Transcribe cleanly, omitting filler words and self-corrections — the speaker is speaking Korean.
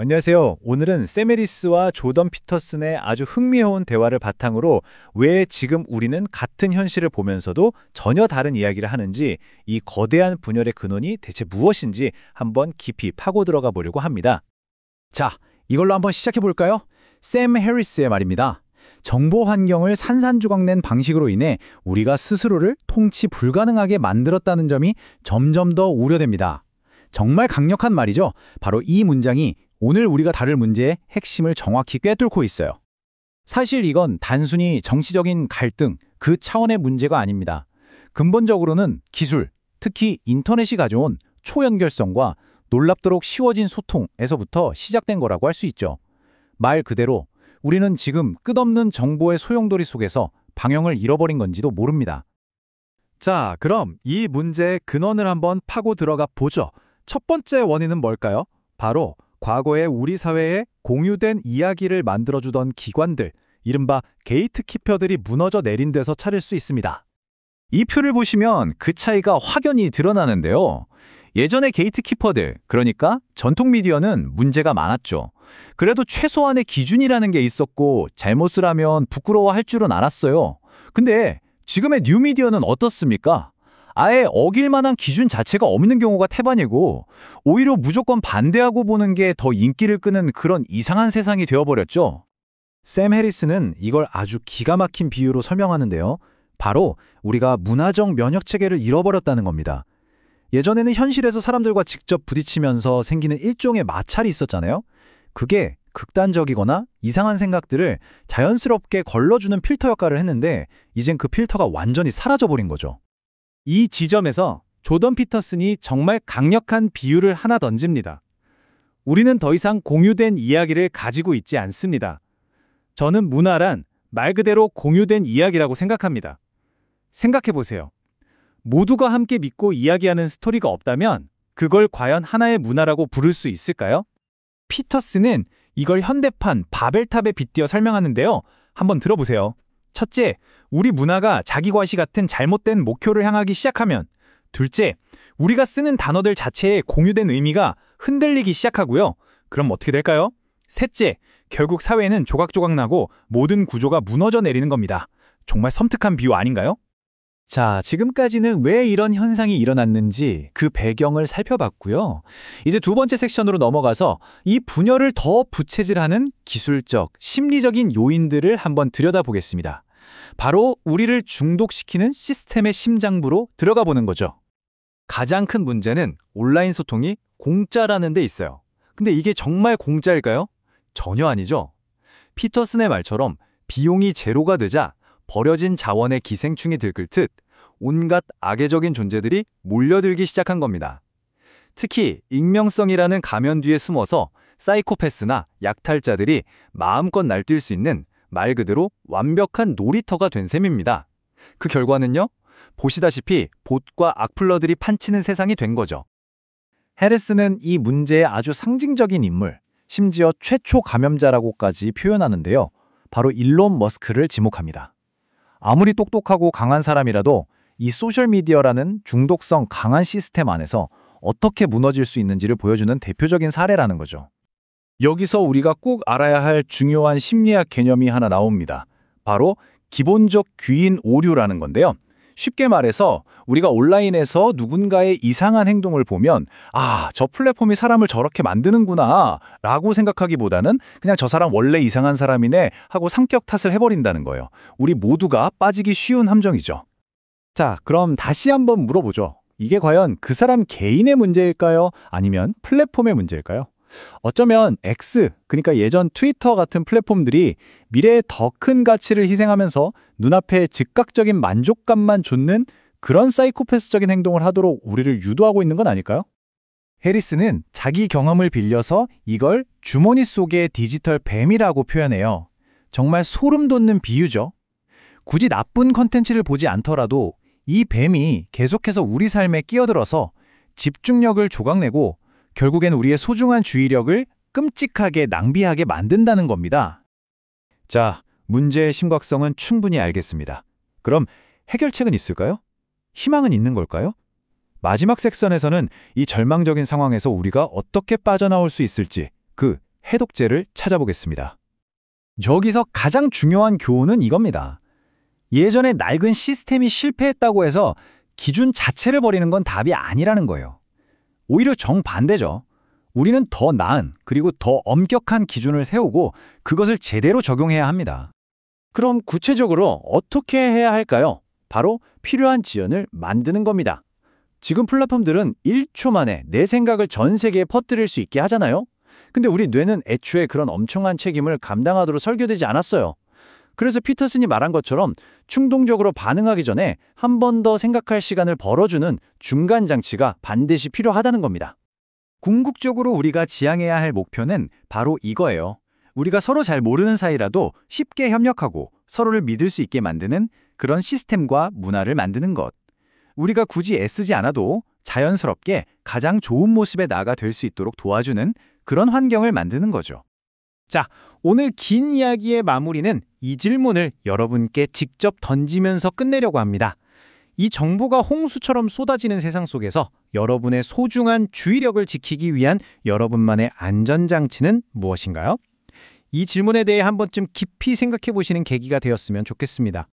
안녕하세요. 오늘은 샘 해리스와 조던 피터슨의 아주 흥미로운 대화를 바탕으로 왜 지금 우리는 같은 현실을 보면서도 전혀 다른 이야기를 하는지, 이 거대한 분열의 근원이 대체 무엇인지 한번 깊이 파고 들어가 보려고 합니다. 자, 이걸로 한번 시작해 볼까요? 샘 해리스의 말입니다. 정보 환경을 산산조각낸 방식으로 인해 우리가 스스로를 통치 불가능하게 만들었다는 점이 점점 더 우려됩니다. 정말 강력한 말이죠. 바로 이 문장이 오늘 우리가 다룰 문제의 핵심을 정확히 꿰뚫고 있어요. 사실 이건 단순히 정치적인 갈등, 그 차원의 문제가 아닙니다. 근본적으로는 기술, 특히 인터넷이 가져온 초연결성과 놀랍도록 쉬워진 소통에서부터 시작된 거라고 할 수 있죠. 말 그대로 우리는 지금 끝없는 정보의 소용돌이 속에서 방향을 잃어버린 건지도 모릅니다. 자, 그럼 이 문제의 근원을 한번 파고 들어가 보죠. 첫 번째 원인은 뭘까요? 바로 과거에 우리 사회에 공유된 이야기를 만들어주던 기관들, 이른바 게이트키퍼들이 무너져 내린 데서 찾을 수 있습니다. 이 표를 보시면 그 차이가 확연히 드러나는데요. 예전의 게이트키퍼들, 그러니까 전통 미디어는 문제가 많았죠. 그래도 최소한의 기준이라는 게 있었고 잘못을 하면 부끄러워할 줄은 알았어요. 근데 지금의 뉴미디어는 어떻습니까? 아예 어길 만한 기준 자체가 없는 경우가 태반이고 오히려 무조건 반대하고 보는 게 더 인기를 끄는 그런 이상한 세상이 되어버렸죠. 샘 해리스는 이걸 아주 기가 막힌 비유로 설명하는데요. 바로 우리가 문화적 면역체계를 잃어버렸다는 겁니다. 예전에는 현실에서 사람들과 직접 부딪히면서 생기는 일종의 마찰이 있었잖아요. 그게 극단적이거나 이상한 생각들을 자연스럽게 걸러주는 필터 역할을 했는데 이젠 그 필터가 완전히 사라져버린 거죠. 이 지점에서 조던 피터슨이 정말 강력한 비유를 하나 던집니다. 우리는 더 이상 공유된 이야기를 가지고 있지 않습니다. 저는 문화란 말 그대로 공유된 이야기라고 생각합니다. 생각해보세요. 모두가 함께 믿고 이야기하는 스토리가 없다면 그걸 과연 하나의 문화라고 부를 수 있을까요? 피터슨은 이걸 현대판 바벨탑에 빗대어 설명하는데요. 한번 들어보세요. 첫째, 우리 문화가 자기과시 같은 잘못된 목표를 향하기 시작하면, 둘째, 우리가 쓰는 단어들 자체의 공유된 의미가 흔들리기 시작하고요. 그럼 어떻게 될까요? 셋째, 결국 사회는 조각조각 나고 모든 구조가 무너져 내리는 겁니다. 정말 섬뜩한 비유 아닌가요? 자, 지금까지는 왜 이런 현상이 일어났는지 그 배경을 살펴봤고요. 이제 두 번째 섹션으로 넘어가서 이 분열을 더 부채질하는 기술적, 심리적인 요인들을 한번 들여다보겠습니다. 바로 우리를 중독시키는 시스템의 심장부로 들어가 보는 거죠. 가장 큰 문제는 온라인 소통이 공짜라는 데 있어요. 근데 이게 정말 공짜일까요? 전혀 아니죠. 피터슨의 말처럼 비용이 제로가 되자 버려진 자원의 기생충이 들끓듯 온갖 악의적인 존재들이 몰려들기 시작한 겁니다. 특히 익명성이라는 가면 뒤에 숨어서 사이코패스나 약탈자들이 마음껏 날뛸 수 있는 말 그대로 완벽한 놀이터가 된 셈입니다. 그 결과는요? 보시다시피 봇과 악플러들이 판치는 세상이 된 거죠. 해리스는 이 문제의 아주 상징적인 인물, 심지어 최초 감염자라고까지 표현하는데요. 바로 일론 머스크를 지목합니다. 아무리 똑똑하고 강한 사람이라도 이 소셜미디어라는 중독성 강한 시스템 안에서 어떻게 무너질 수 있는지를 보여주는 대표적인 사례라는 거죠. 여기서 우리가 꼭 알아야 할 중요한 심리학 개념이 하나 나옵니다. 바로 기본적 귀인 오류라는 건데요. 쉽게 말해서 우리가 온라인에서 누군가의 이상한 행동을 보면 저 플랫폼이 사람을 저렇게 만드는구나 라고 생각하기보다는 그냥 저 사람 원래 이상한 사람이네 하고 성격 탓을 해버린다는 거예요. 우리 모두가 빠지기 쉬운 함정이죠. 자, 그럼 다시 한번 물어보죠. 이게 과연 그 사람 개인의 문제일까요? 아니면 플랫폼의 문제일까요? 어쩌면 X, 그러니까 예전 트위터 같은 플랫폼들이 미래의 더 큰 가치를 희생하면서 눈앞에 즉각적인 만족감만 줬는 그런 사이코패스적인 행동을 하도록 우리를 유도하고 있는 건 아닐까요? 해리스는 자기 경험을 빌려서 이걸 주머니 속의 디지털 뱀이라고 표현해요. 정말 소름 돋는 비유죠. 굳이 나쁜 컨텐츠를 보지 않더라도 이 뱀이 계속해서 우리 삶에 끼어들어서 집중력을 조각내고 결국엔 우리의 소중한 주의력을 끔찍하게 낭비하게 만든다는 겁니다. 자, 문제의 심각성은 충분히 알겠습니다. 그럼 해결책은 있을까요? 희망은 있는 걸까요? 마지막 섹션에서는 이 절망적인 상황에서 우리가 어떻게 빠져나올 수 있을지 그 해독제를 찾아보겠습니다. 여기서 가장 중요한 교훈은 이겁니다. 예전에 낡은 시스템이 실패했다고 해서 기준 자체를 버리는 건 답이 아니라는 거예요. 오히려 정반대죠. 우리는 더 나은 그리고 더 엄격한 기준을 세우고 그것을 제대로 적용해야 합니다. 그럼 구체적으로 어떻게 해야 할까요? 바로 필요한 지연을 만드는 겁니다. 지금 플랫폼들은 1초 만에 내 생각을 전 세계에 퍼뜨릴 수 있게 하잖아요. 근데 우리 뇌는 애초에 그런 엄청난 책임을 감당하도록 설계되지 않았어요. 그래서 피터슨이 말한 것처럼 충동적으로 반응하기 전에 한 번 더 생각할 시간을 벌어주는 중간 장치가 반드시 필요하다는 겁니다. 궁극적으로 우리가 지향해야 할 목표는 바로 이거예요. 우리가 서로 잘 모르는 사이라도 쉽게 협력하고 서로를 믿을 수 있게 만드는 그런 시스템과 문화를 만드는 것. 우리가 굳이 애쓰지 않아도 자연스럽게 가장 좋은 모습의 나가 될 수 있도록 도와주는 그런 환경을 만드는 거죠. 자, 오늘 긴 이야기의 마무리는 이 질문을 여러분께 직접 던지면서 끝내려고 합니다. 이 정보가 홍수처럼 쏟아지는 세상 속에서 여러분의 소중한 주의력을 지키기 위한 여러분만의 안전장치는 무엇인가요? 이 질문에 대해 한 번쯤 깊이 생각해 보시는 계기가 되었으면 좋겠습니다.